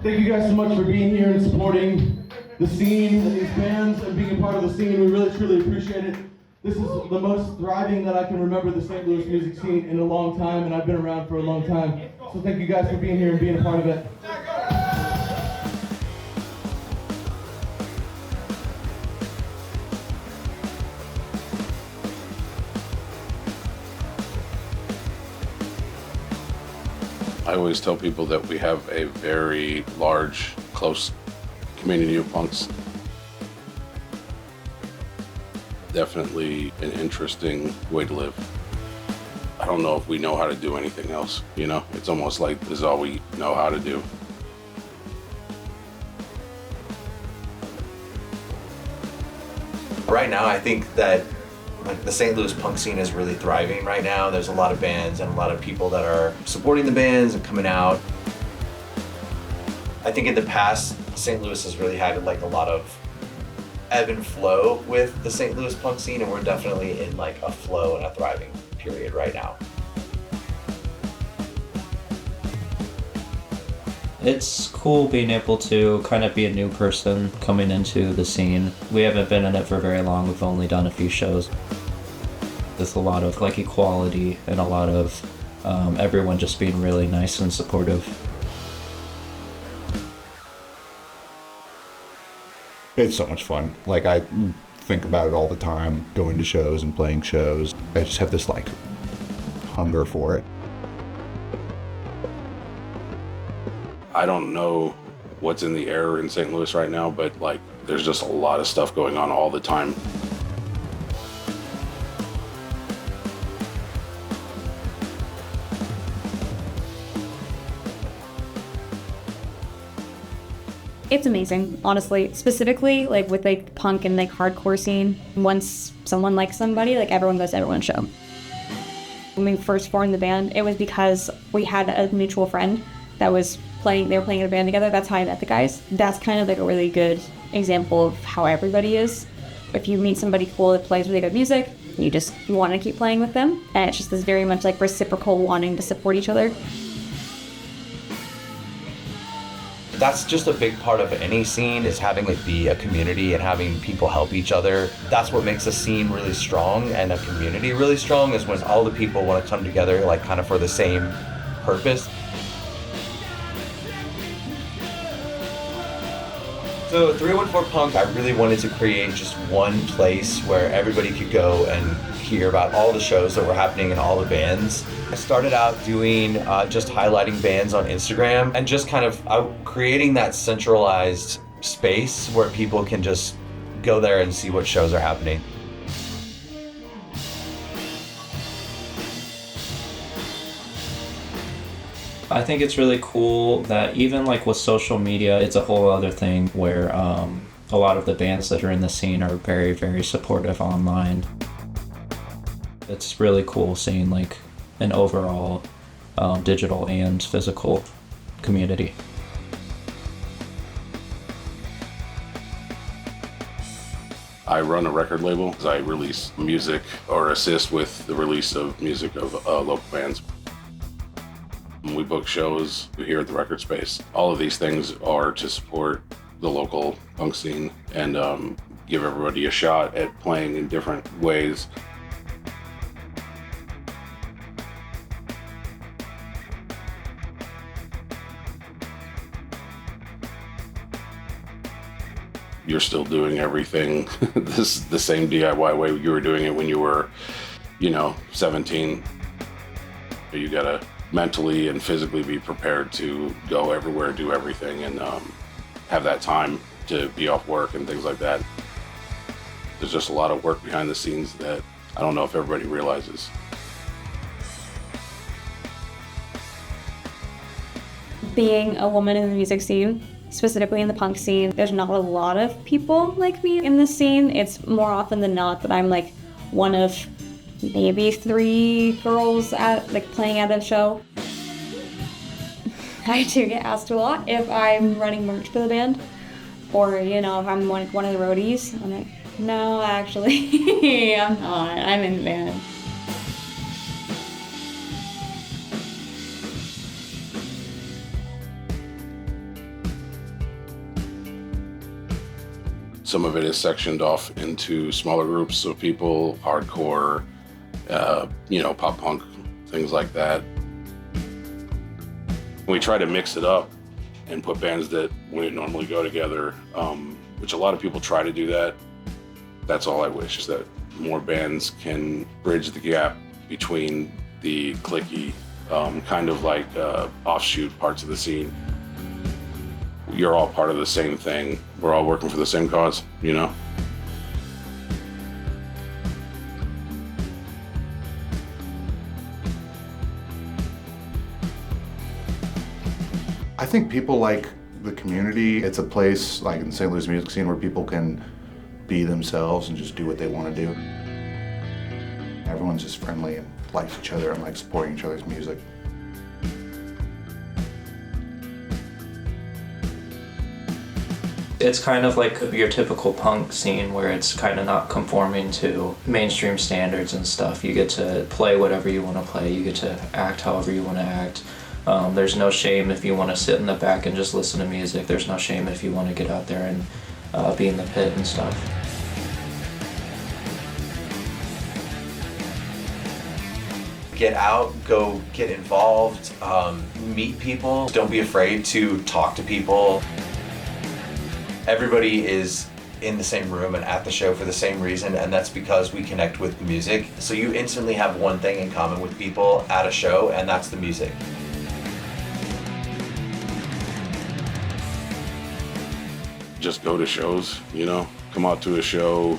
Thank you guys so much for being here and supporting the scene and these bands and being a part of the scene. We really, truly appreciate it. This is the most thriving that I can remember the St. Louis music scene in a long time, and I've been around for a long time. So thank you guys for being here and being a part of it. I always tell people that we have a very large, close community of punks. Definitely an interesting way to live. I don't know if we know how to do anything else, you know? It's almost like this is all we know how to do. Right now, I think that the St. Louis punk scene is really thriving right now. There's a lot of bands and a lot of people that are supporting the bands and coming out. I think in the past, St. Louis has really had like a lot of ebb and flow with the St. Louis punk scene, and we're definitely in like a flow and a thriving period right now. It's cool being able to kind of be a new person coming into the scene. We haven't been in it for very long. We've only done a few shows. There's a lot of like equality and a lot of everyone just being really nice and supportive. It's so much fun. Like, I think about it all the time, going to shows and playing shows. I just have this like hunger for it. I don't know what's in the air in St. Louis right now, but like there's just a lot of stuff going on all the time. It's amazing, honestly. Specifically, like with like punk and like hardcore scene, once someone likes somebody, like everyone goes to everyone's show. When we first formed the band, it was because we had a mutual friend that was playing, they were playing in a band together. That's how I met the guys. That's kind of like a really good example of how everybody is. If you meet somebody cool that plays really good music, you want to keep playing with them. And it's just this very much like reciprocal wanting to support each other. That's just a big part of any scene, is having it be a community and having people help each other. That's what makes a scene really strong and a community really strong, is when all the people want to come together like kind of for the same purpose. So 314 Punk, I really wanted to create just one place where everybody could go and hear about all the shows that were happening and all the bands. I started out doing just highlighting bands on Instagram and just kind of creating that centralized space where people can just go there and see what shows are happening. I think it's really cool that even like with social media, it's a whole other thing where a lot of the bands that are in the scene are very, very supportive online. It's really cool seeing like an overall digital and physical community. I run a record label. I release music or assist with the release of music of local bands. We book shows here at the Record Space. All of these things are to support the local punk scene and give everybody a shot at playing in different ways. You're still doing everything the same DIY way you were doing it when you were, 17. You gotta mentally and physically be prepared to go everywhere, do everything, and have that time to be off work and things like that. There's just a lot of work behind the scenes that I don't know if everybody realizes. Being a woman in the music scene, specifically in the punk scene, there's not a lot of people like me in the scene. It's more often than not that I'm like one of maybe 3 girls playing at a show. I do get asked a lot if I'm running merch for the band, or if I'm one of the roadies. I'm like, no, actually, I'm not. I'm in the band. Some of it is sectioned off into smaller groups of people, hardcore, pop punk, things like that. We try to mix it up and put bands that wouldn't normally go together, which a lot of people try to do that. That's all I wish, is that more bands can bridge the gap between the cliquey, kind of like offshoot parts of the scene. You're all part of the same thing. We're all working for the same cause, you know? I think people like the community. It's a place like in the St. Louis music scene where people can be themselves and just do what they want to do. Everyone's just friendly and likes each other and likes supporting each other's music. It's kind of like your typical punk scene where it's kind of not conforming to mainstream standards and stuff. You get to play whatever you want to play. You get to act however you want to act. There's no shame if you want to sit in the back and just listen to music. There's no shame if you want to get out there and be in the pit and stuff. Get out, go get involved, meet people. Don't be afraid to talk to people. Everybody is in the same room and at the show for the same reason, and that's because we connect with the music. So you instantly have one thing in common with people at a show, and that's the music. Just go to shows, come out to a show,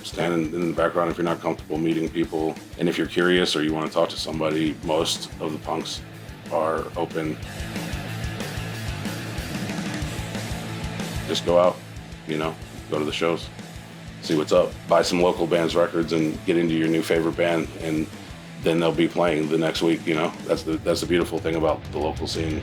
stand in the background if you're not comfortable meeting people. And if you're curious or you want to talk to somebody, most of the punks are open. Just go out, go to the shows, see what's up, buy some local bands' records and get into your new favorite band, and then they'll be playing the next week, That's the beautiful thing about the local scene.